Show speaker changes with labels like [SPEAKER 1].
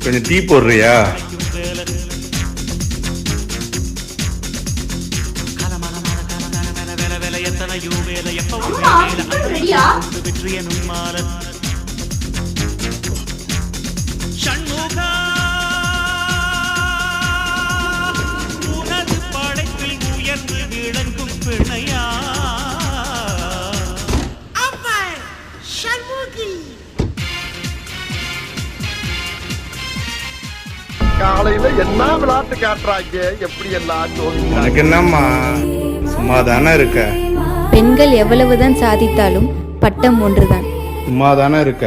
[SPEAKER 1] கொஞ்சம் டீ போடுறியா?
[SPEAKER 2] காலையில என்ன விளையாட்டு காட்டுறாங்க, எப்படி எல்லாம்
[SPEAKER 1] உனக்கு என்னம்மா, சும்மா தானே இருக்க?
[SPEAKER 3] பெண்கள் எவ்வளவுதான் சாதித்தாலும் பட்டம் ஒன்றுதான்.
[SPEAKER 1] சும்மா தானே இருக்க.